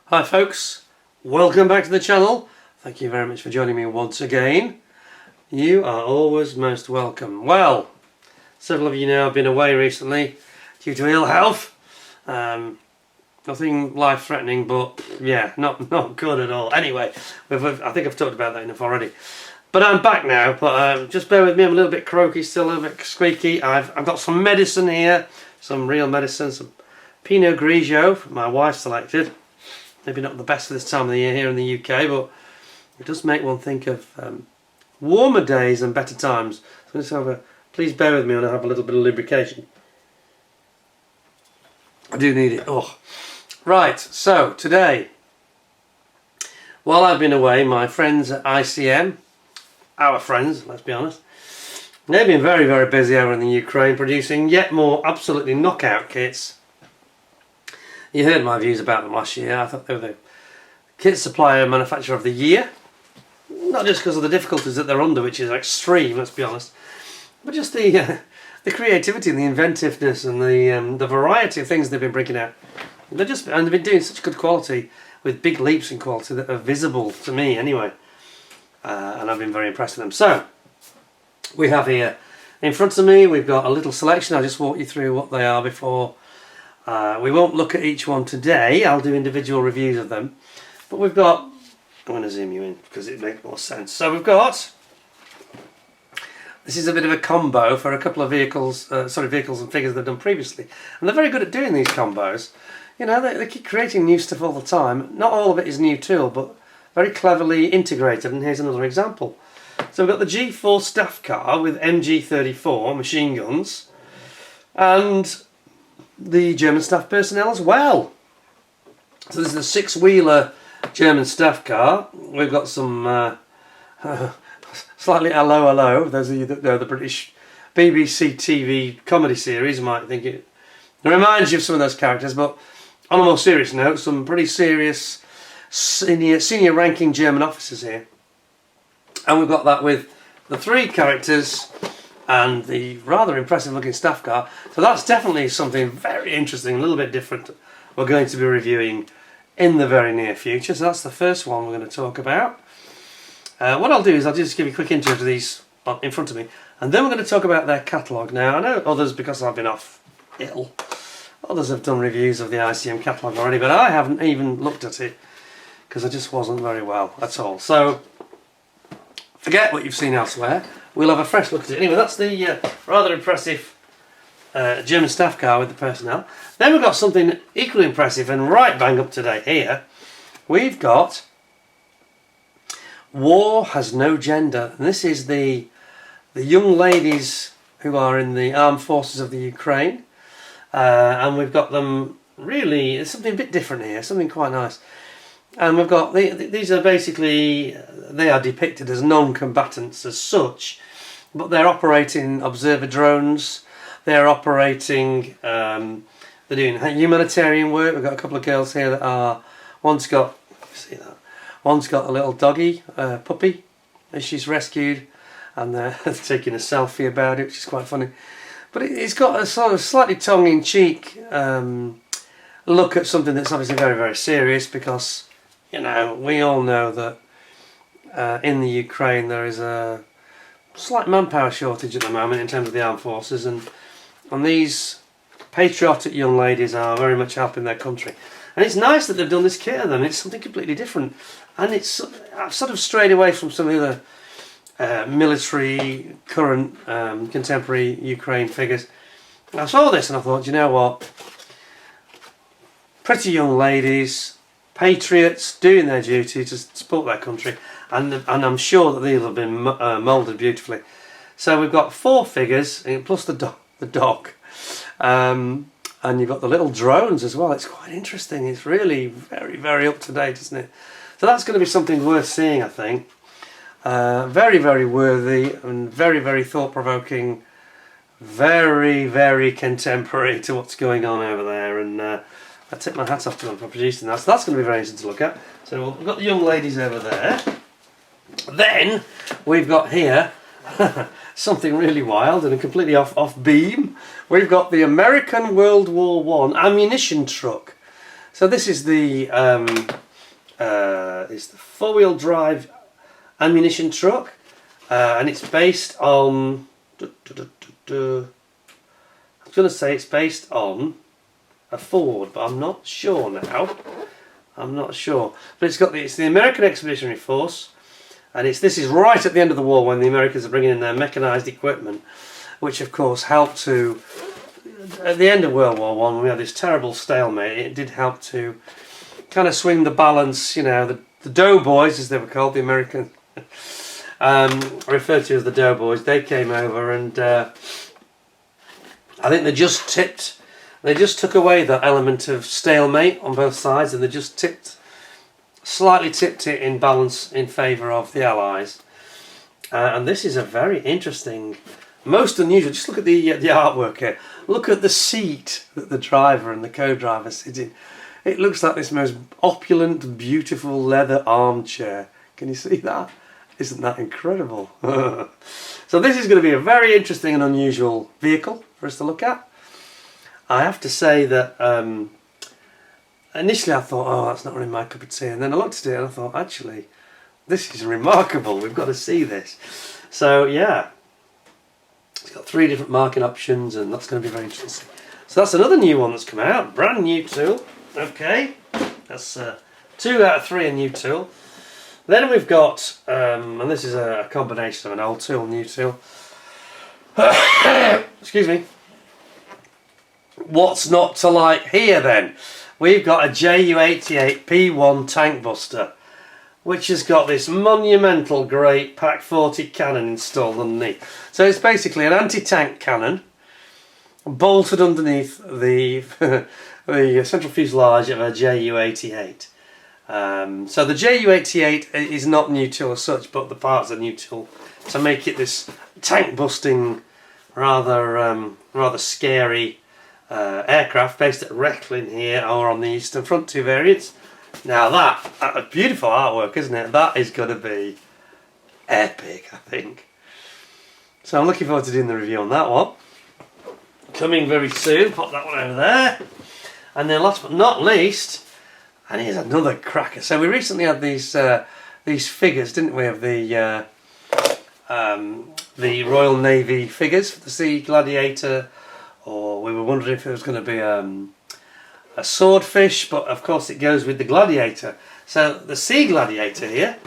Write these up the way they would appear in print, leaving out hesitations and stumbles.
Hi folks, welcome back to the channel. Thank you very much for joining me once again. You are always most welcome. Well, several of you know I've been away recently due to ill health. Nothing life-threatening, but yeah, not good at all. Anyway, I think I've talked about that enough already. But I'm back now, but just bear with me, I'm a little bit croaky, still a little bit squeaky. I've got some medicine here, some real medicine, some Pinot Grigio my wife selected. Maybe not the best for this time of the year here in the UK, but it does make one think of warmer days and better times. So just please bear with me when I have a little bit of lubrication. I do need it. Oh. Right, so today, while I've been away, my friends at ICM, our friends, let's be honest, they've been very, very busy over in the Ukraine producing yet more absolutely knockout kits. You heard my views about them last year. I thought they were the kit supplier manufacturer of the year. Not just because of the difficulties that they're under, which is extreme, let's be honest, but just the creativity and the inventiveness and the variety of things they've been bringing out. They've been doing such good quality with big leaps in quality that are visible to me anyway. And I've been very impressed with them. So, we have here in front of me, we've got a little selection. I'll just walk you through what they are before. We won't look at each one today. I'll do individual reviews of them. But we've got, I'm going to zoom you in because it makes more sense. So we've got, this is a bit of a combo for a couple of vehicles and figures they've done previously. And they're very good at doing these combos. You know, they keep creating new stuff all the time. Not all of it is new tool, but very cleverly integrated. And here's another example. So we've got the G4 staff car with MG34 machine guns. And the German staff personnel as well. So this is a six-wheeler German staff car. We've got some slightly hello. Those of you that know the British BBC TV comedy series might think it reminds you of some of those characters, but on a more serious note, some pretty serious senior ranking German officers here. And we've got that with the three characters and the rather impressive looking staff car. So that's definitely something very interesting, a little bit different, we're going to be reviewing in the very near future. So that's the first one we're going to talk about. What I'll do is I'll just give you a quick intro to these in front of me, and then we're going to talk about their catalogue. Now I know others, because I've been off ill, others have done reviews of the ICM catalogue already, but I haven't even looked at it because I just wasn't very well at all. So forget what you've seen elsewhere. We'll have a fresh look at it. Anyway, that's the rather impressive German staff car with the personnel. Then we've got something equally impressive and right bang up to date here. We've got War Has No Gender. And this is the young ladies who are in the armed forces of the Ukraine. And we've got them really, it's something a bit different here, something quite nice. And we've got, these are basically, they are depicted as non-combatants as such, but they're operating observer drones, they're operating, they're doing humanitarian work. We've got a couple of girls here that are, one's got a little doggy, puppy, and she's rescued, and they're taking a selfie about it, which is quite funny. But it's got a sort of slightly tongue-in-cheek look at something that's obviously very, very serious, because you know, we all know that in the Ukraine there is a slight manpower shortage at the moment in terms of the armed forces, and these patriotic young ladies are very much helping their country. And it's nice that they've done this kit of them. It's something completely different, and I've sort of strayed away from some of the other military, current, contemporary Ukraine figures. I saw this and I thought, you know what? Pretty young ladies, patriots doing their duty to support their country, and I'm sure that these have been moulded beautifully. So we've got four figures plus the dog, and you've got the little drones as well. It's quite interesting. It's really very, very up to date, isn't it? So that's going to be something worth seeing, I think. Very, very worthy and very, very thought-provoking. Very, very contemporary to what's going on over there, and I tip my hat off to them for producing that. So that's going to be very interesting to look at. So we've got the young ladies over there. Then we've got here something really wild and completely off beam. We've got the American World War I ammunition truck. So this is the four-wheel drive ammunition truck, and it's based on. I was going to say it's based on a Ford, but I'm not sure now. I'm not sure, but it's the American Expeditionary Force, and this is right at the end of the war when the Americans are bringing in their mechanised equipment, which of course helped to. At the end of World War One, when we had this terrible stalemate, it did help to kind of swing the balance. You know, the doughboys, as they were called, the American, referred to as the doughboys, they came over, and I think they just took away that element of stalemate on both sides, and they just slightly tipped it in balance in favour of the Allies. And this is a very interesting, most unusual. Just look at the artwork here. Look at the seat that the driver and the co-driver sit in. It looks like this most opulent, beautiful leather armchair. Can you see that? Isn't that incredible? So this is going to be a very interesting and unusual vehicle for us to look at. I have to say that initially I thought, oh, that's not really my cup of tea. And then I looked at it and I thought, actually, this is remarkable. We've got to see this. So yeah. It's got 3 different marking options, and that's going to be very interesting. So that's another new one that's come out, brand new tool. Okay, that's 2 out of 3 a new tool. Then we've got, and this is a combination of an old tool, new tool. Excuse me. What's not to like here then? We've got a Ju-88 P1 tank buster, which has got this monumental great Pak 40 cannon installed underneath. So it's basically an anti-tank cannon bolted underneath the the central fuselage of a Ju-88. So the Ju-88 is not new tool as such, but the parts are new tool to make it this tank busting, rather scary aircraft based at Rechlin here, or on the Eastern Front 2 variants. Now that beautiful artwork, isn't it? That is going to be epic, I think. So I'm looking forward to doing the review on that one. Coming very soon. Pop that one over there. And then last but not least, and here's another cracker. So we recently had these figures, didn't we, of the Royal Navy figures for the Sea Gladiator, or we were wondering if there was going to be a swordfish, but of course it goes with the Gladiator. So the Sea Gladiator here,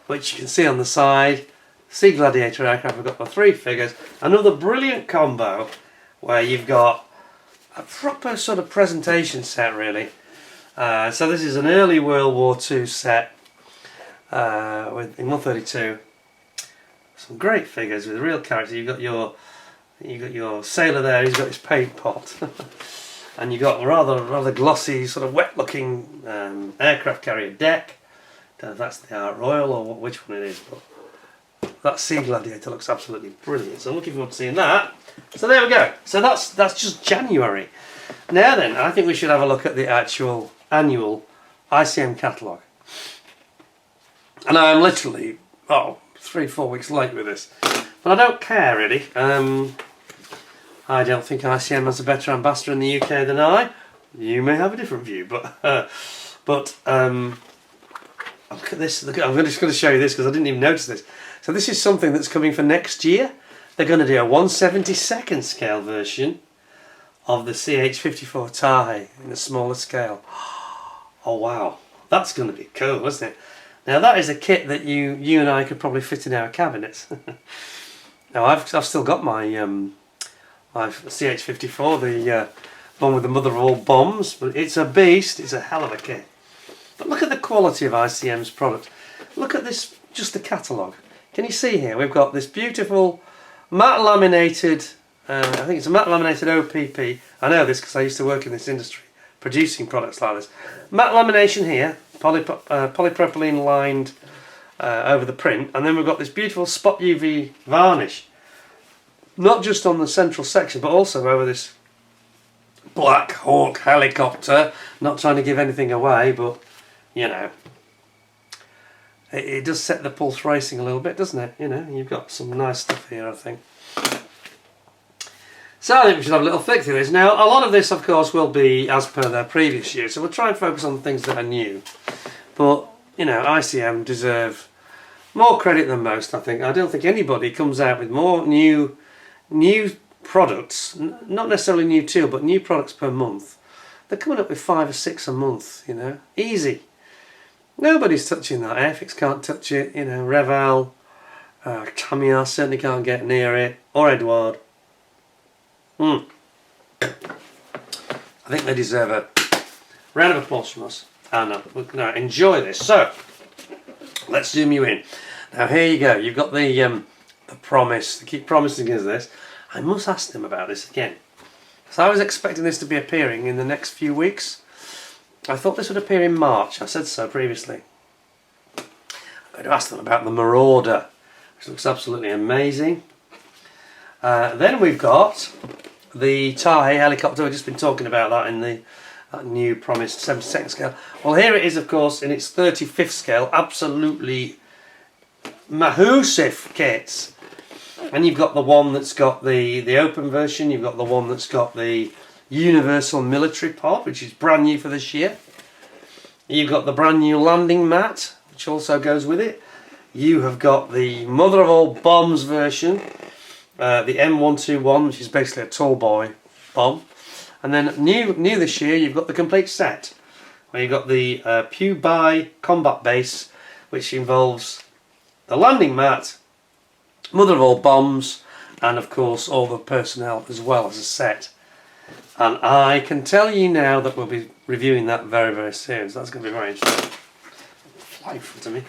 which you can see on the side, Sea Gladiator aircraft, we've got the 3 figures. Another brilliant combo where you've got a proper sort of presentation set, really. So this is an early World War II set in 132. Some great figures with real character. You've got your sailor there. He's got his paint pot. And you've got rather glossy, sort of wet-looking aircraft carrier deck. Don't know if that's the Art Royal or which one it is, but that Sea Gladiator looks absolutely brilliant. So I'm looking forward to seeing that. So there we go. So that's just January. Now then, I think we should have a look at the actual annual ICM catalogue. And I am literally 3-4 weeks late with this, but I don't care really. I don't think ICM has a better ambassador in the UK than I. You may have a different view, but look at this. I'm just going to show you this because I didn't even notice this. So this is something that's coming for next year. They're going to do a 1/72nd scale version of the CH-54 Tahe in a smaller scale. Oh wow, that's going to be cool, isn't it? Now that is a kit that you and I could probably fit in our cabinets. Now I've still got my CH-54, the one with the mother of all bombs, but it's a beast. It's a hell of a kit. But look at the quality of ICM's product. Look at this, just the catalogue. Can you see here? We've got this beautiful matte laminated. I think it's a matte laminated OPP. I know this because I used to work in this industry, producing products like this. Matte lamination here, polypropylene lined over the print, and then we've got this beautiful spot UV varnish. Not just on the central section, but also over this Black Hawk helicopter. Not trying to give anything away, but you know, it does set the pulse racing a little bit, doesn't it? You know, you've got some nice stuff here, I think. So I think we should have a little flick through this. Now, a lot of this, of course, will be as per their previous year, so we'll try and focus on things that are new. But, you know, ICM deserve more credit than most, I think. I don't think anybody comes out with more new products, not necessarily new too, but new products per month. They're coming up with 5 or 6 a month, you know, easy. Nobody's touching that. Airfix can't touch it, you know, Reval, Tamiya certainly can't get near it, or Edouard. I think they deserve a round of applause from us. And now enjoy this. So, let's zoom you in. Now here you go. You've got the promise. They keep promising us this. I must ask them about this again. So I was expecting this to be appearing in the next few weeks. I thought this would appear in March. I said so previously. I'm going to ask them about the Marauder, which looks absolutely amazing. Then we've got the Tahe helicopter. We've just been talking about that in the new promised 72nd scale. Well, here it is, of course, in its 35th scale. Absolutely massive kits. And you've got the one that's got the open version. You've got the one that's got the universal military pod, which is brand new for this year. You've got the brand new landing mat, which also goes with it. You have got the mother of all bombs version, the M121, which is basically a tall boy bomb. And then new this year, you've got the complete set, where you've got the Pubai combat base, which involves the landing mat, mother of all bombs, and of course all the personnel as well as a set. And I can tell you now that we'll be reviewing that very, very soon, so that's going to be very interesting. Fly in front of me.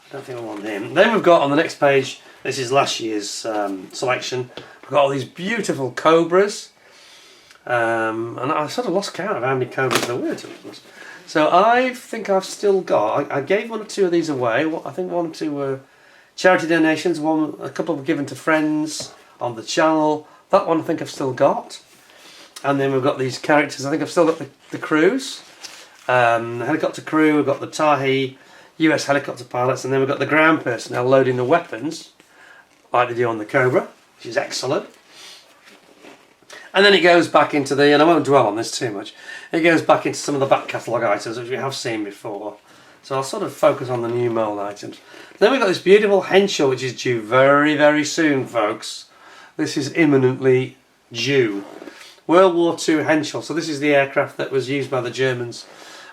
I don't think I want him. Then we've got on the next page, this is last year's selection, we've got all these beautiful Cobras. And I sort of lost count of how many Cobras there were, to be honest. So I think I've still got, I gave 1 or 2 of these away. I think 1 or 2 were charity donations, a couple were given to friends on the channel. That one I think I've still got. And then we've got these characters. I think I've still got the crews. The helicopter crew, we've got the Tahe US helicopter pilots, and then we've got the ground personnel loading the weapons, like they do on the Cobra, which is excellent. And then it goes back into the, and I won't dwell on this too much, it goes back into some of the back catalogue items which we have seen before. So I'll sort of focus on the new mould items. Then we've got this beautiful Henschel, which is due very, very soon, folks. This is imminently due. World War II Henschel. So this is the aircraft that was used by the Germans.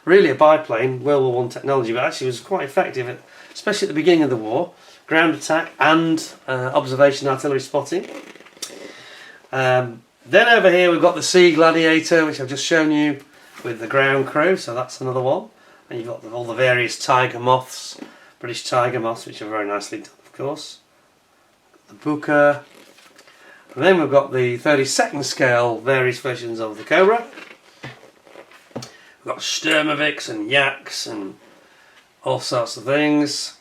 Really a biplane, World War I technology, but actually was quite effective, especially at the beginning of the war. Ground attack and observation artillery spotting. Then over here we've got the Sea Gladiator, which I've just shown you with the ground crew, so that's another one. And you've got all the various Tiger Moths, British Tiger Moths, which are very nicely done, of course. The Booker. And then we've got the 32nd scale, various versions of the Cobra. We've got Sturmoviks and Yaks and all sorts of things.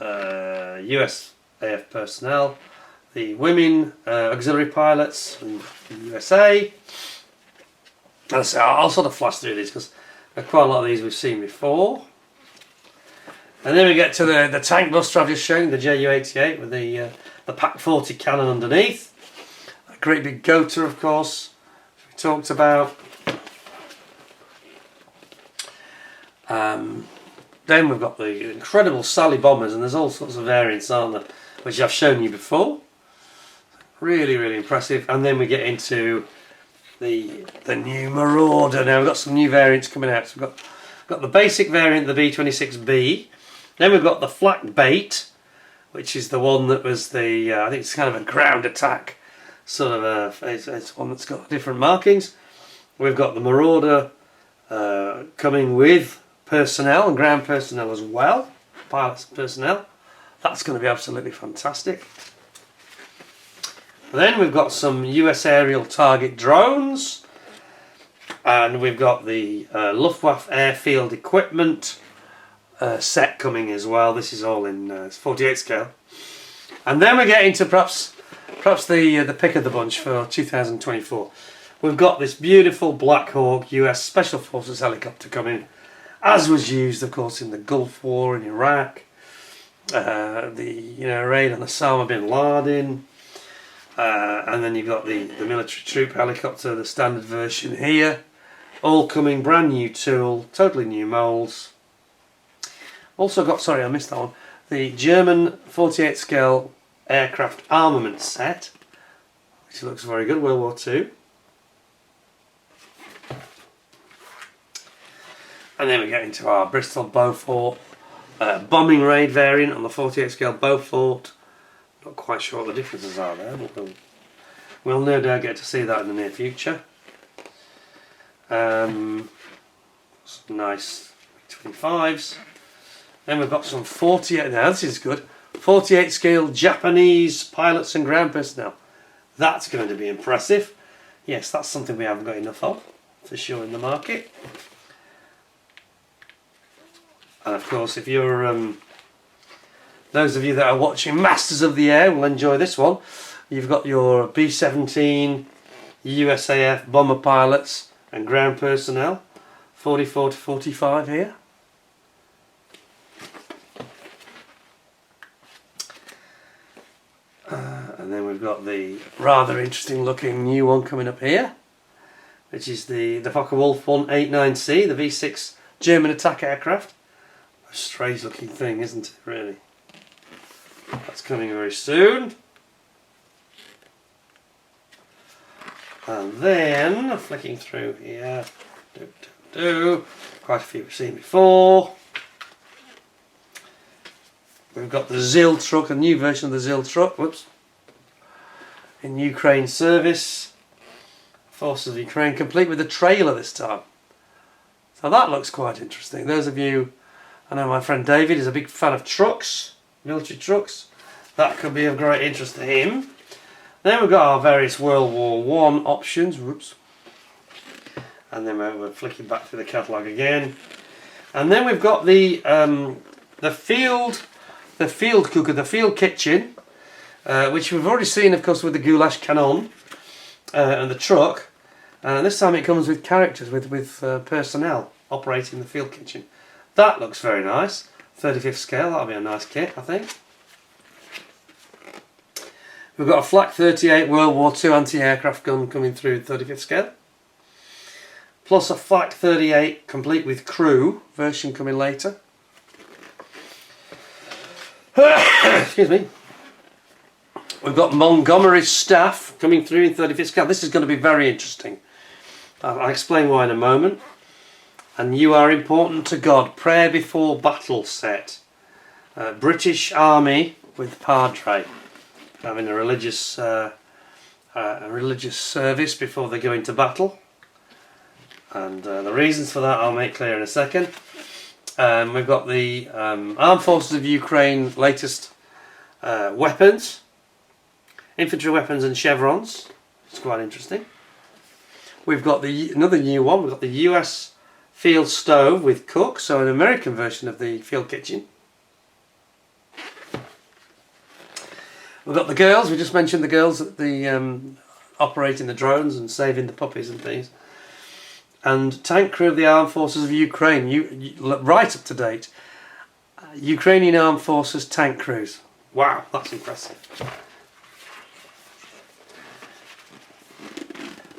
US AF personnel. The women auxiliary pilots from the USA. And so I'll sort of flash through these because quite a lot of these we've seen before. And then we get to the tank buster I've just shown, the Ju-88 with the Pak 40 cannon underneath. A great big Gota, of course, we talked about. Then we've got the incredible Sally bombers, and there's all sorts of variants, aren't there, which I've shown you before. Really, really impressive. And then we get into the new Marauder. Now we've got some new variants coming out. So we've got the basic variant, the B-26B. Then we've got the flak bait, which is the one that was the, I think it's kind of a ground attack sort of it's one that's got different markings. We've got the Marauder coming with personnel and ground personnel as well, pilots and personnel. That's going to be absolutely fantastic. Then we've got some US aerial target drones, and we've got the Luftwaffe airfield equipment set coming as well. This is all in 48 scale. And then we get into perhaps the pick of the bunch for 2024. We've got this beautiful Black Hawk US Special Forces helicopter coming, as was used, of course, in the Gulf War in Iraq, the raid on Osama bin Laden. And then you've got the military troop helicopter, the standard version here. All coming brand new tool, totally new moulds. Also got, sorry I missed that one, the German 48 scale aircraft armament set, which looks very good, World War II. And then we get into our Bristol Beaufort bombing raid variant on the 48 scale Beaufort. Not quite sure what the differences are there, but we'll no doubt get to see that in the near future. Some nice 25s. Then we've got some 48, now this is good, 48 scale Japanese pilots and ground personnel. That's going to be impressive. Yes, that's something we haven't got enough of, for sure, in the market. And of course, if you're, those of you that are watching Masters of the Air will enjoy this one. You've got your B-17 USAF bomber pilots and ground personnel, 44 to 45 here. And then we've got the rather interesting looking new one coming up here, which is the Focke-Wulf 189C, the V6 German attack aircraft. A strange looking thing, isn't it, really? That's coming very soon. And then, flicking through here, quite a few we've seen before. We've got the ZIL truck, a new version of the ZIL truck, whoops, in Ukraine service. Forces of Ukraine, complete with a trailer this time. So that looks quite interesting. Those of you, I know my friend David is a big fan of trucks, military trucks. That could be of great interest to him. Then we've got our various World War I options, whoops. And then we're flicking back through the catalogue again. And then we've got the field cooker, the field kitchen, which we've already seen, of course, with the goulash cannon and the truck. And this time it comes with characters, with personnel operating the field kitchen. That looks very nice. 35th scale, that'll be a nice kit, I think. We've got a Flak 38 World War II anti-aircraft gun coming through 35th scale. Plus a Flak 38 complete with crew version coming later. Excuse me. We've got Montgomery's staff coming through in 35th scale. This is going to be very interesting. I'll explain why in a moment. And You Are Important to God, Prayer Before Battle set. British Army with Padre, having a religious service before they go into battle. And the reasons for that I'll make clear in a second. We've got the Armed Forces of Ukraine latest weapons, infantry weapons and chevrons. It's quite interesting. We've got another new one. We've got the US field stove with cook, so an American version of the field kitchen. We've got the girls. We just mentioned the girls at the operating the drones and saving the puppies and things. And tank crew of the Armed Forces of Ukraine, right up to date. Ukrainian Armed Forces tank crews. Wow, that's impressive.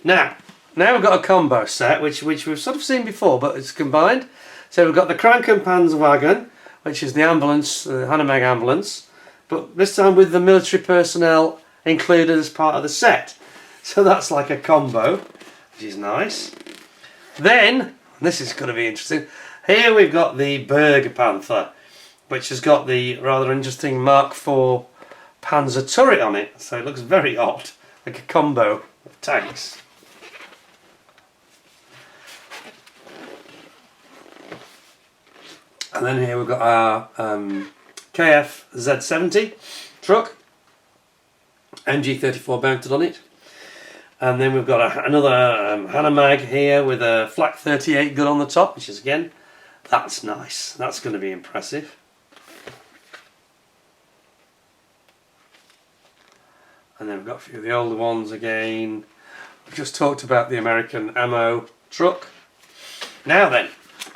Now we've got a combo set, which we've sort of seen before, but it's combined. So we've got the Krankenpanzerwagen, which is the ambulance, the Hanomag ambulance, but this time with the military personnel included as part of the set. So that's like a combo, which is nice. Then, and this is going to be interesting, here we've got the Bergpanther, which has got the rather interesting Mark IV Panzer turret on it. So it looks very odd, like a combo of tanks. And then here we've got our KF Z70 truck, MG34 mounted on it. And then we've got another Hanomag here with a Flak 38 gun on the top, which is, again, that's nice. That's going to be impressive. And then we've got a few of the older ones again. We've just talked about the American ammo truck. Now then,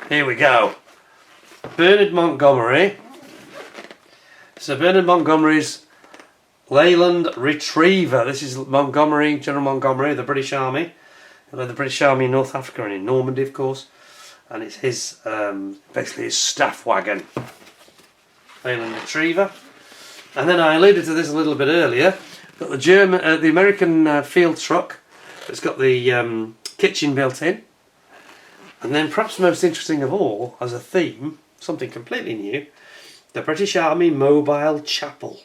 here we go. Bernard Montgomery. So Bernard Montgomery's Leyland Retriever. This is Montgomery, General Montgomery, the British Army. The British Army in North Africa and in Normandy, of course. And it's his, basically his staff wagon. Leyland Retriever. And then I alluded to this a little bit earlier. Got the American field truck. It's got the kitchen built in. And then perhaps most interesting of all, as a theme, something completely new, the British Army Mobile Chapel.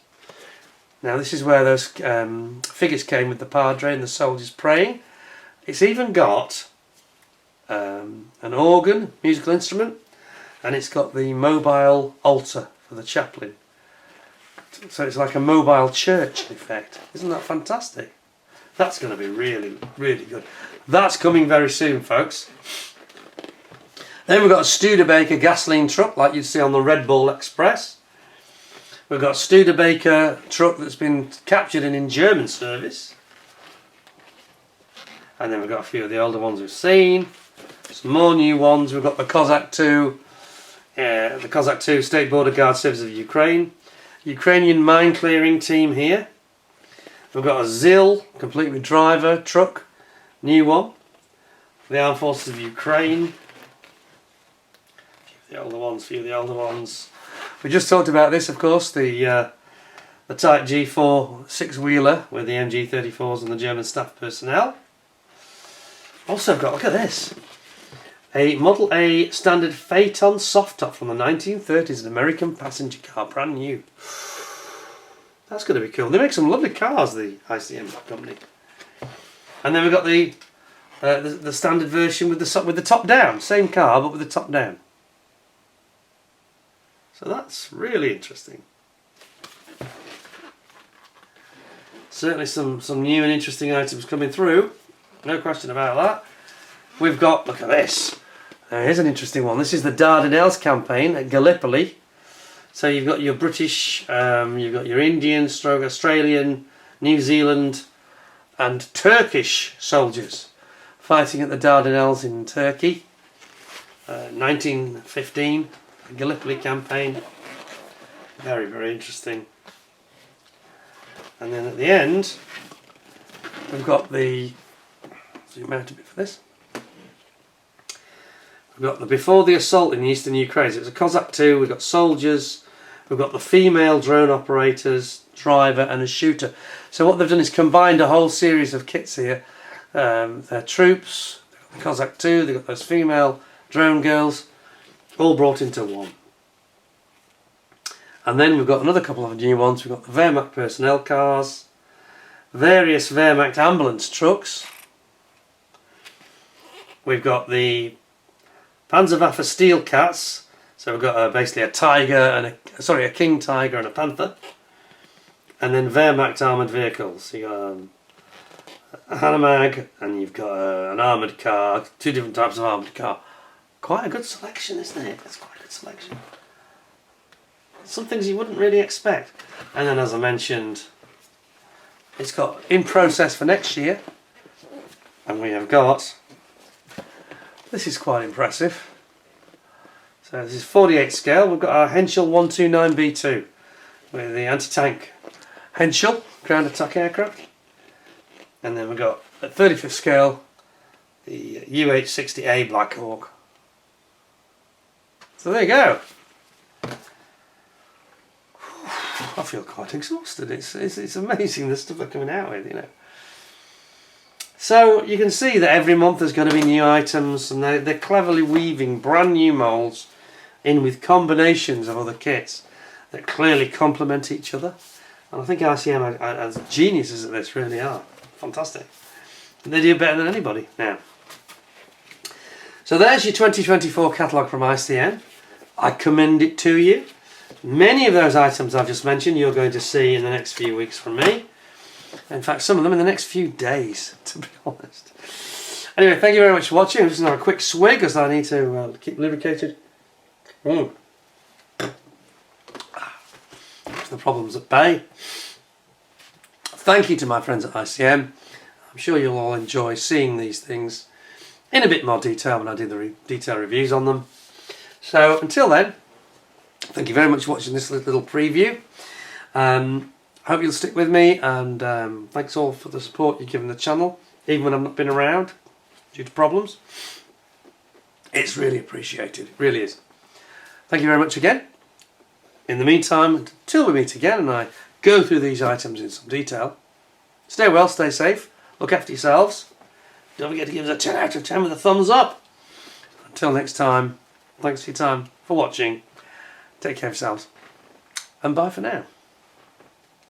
Now this is where those figures came with the padre and the soldiers praying. It's even got an organ, musical instrument, and it's got the mobile altar for the chaplain. So it's like a mobile church in effect. Isn't that fantastic? That's going to be really, really good. That's coming very soon, folks. Then we've got a Studebaker gasoline truck like you'd see on the Red Bull Express. We've got a Studebaker truck that's been captured and in German service. And then we've got a few of the older ones we've seen. Some more new ones. We've got the Cossack 2, the Cossack 2 State Border Guard Service of Ukraine. Ukrainian mine clearing team here. We've got a ZIL, complete with driver, truck, new one. For the Armed Forces of Ukraine. A few of the older ones. We just talked about this, of course, the Type G4 six-wheeler with the MG34s and the German staff personnel. Also got, look at this, a Model A standard Phaeton soft top from the 1930s, an American passenger car, brand new. That's going to be cool. They make some lovely cars, the ICM company. And then we've got the standard version with the top down, same car but with the top down. So that's really interesting. Certainly some new and interesting items coming through. No question about that. We've got, look at this. Here's an interesting one. This is the Dardanelles campaign at Gallipoli. So you've got your British, you've got your Indian, Australian, New Zealand and Turkish soldiers fighting at the Dardanelles in Turkey. 1915. The Gallipoli campaign, very, very interesting. And then at the end, we've got the, zoom out a bit for this. We've got the before the assault in the eastern Ukraine. So it was a Cossack 2, we've got soldiers, we've got the female drone operators, driver and a shooter. So what they've done is combined a whole series of kits here. Their troops, the Cossack 2, they've got those female drone girls, all brought into one. And then we've got another couple of new ones. We've got the Wehrmacht personnel cars, various Wehrmacht ambulance trucks. We've got the Panzerwaffe steel cats. So we've got basically a tiger and a king tiger and a panther. And then Wehrmacht armoured vehicles. So you got a Hanomag and you've got an armoured car, two different types of armoured car. Quite a good selection, isn't it? It's quite a good selection. Some things you wouldn't really expect. And then, as I mentioned, it's got in process for next year. And we have got, this is quite impressive. So this is 48 scale. We've got our Henschel 129B2 with the anti-tank Henschel ground attack aircraft. And then we've got at 35th scale the UH-60A Black Hawk. So there you go. I feel quite exhausted. It's amazing the stuff they're coming out with, you know. So you can see that every month there's going to be new items, and they're cleverly weaving brand new moulds in with combinations of other kits that clearly complement each other. And I think ICM as geniuses at this really are. Fantastic. And they do better than anybody now. So there's your 2024 catalogue from ICM. I commend it to you. Many of those items I've just mentioned you're going to see in the next few weeks from me. In fact, some of them in the next few days, to be honest. Anyway, thank you very much for watching. I'm just going to have a quick swig because I need to keep lubricated. Keep the problems at bay. Thank you to my friends at ICM. I'm sure you'll all enjoy seeing these things in a bit more detail when I do the detailed reviews on them. So until then, thank you very much for watching this little preview. I hope you'll stick with me, and thanks all for the support you've given the channel, even when I've not been around due to problems. It's really appreciated, it really is. Thank you very much again. In the meantime, until we meet again and I go through these items in some detail, stay well, stay safe, look after yourselves. Don't forget to give us a 10 out of 10 with a thumbs up. Until next time, thanks for your time, for watching. Take care of yourselves, and bye for now.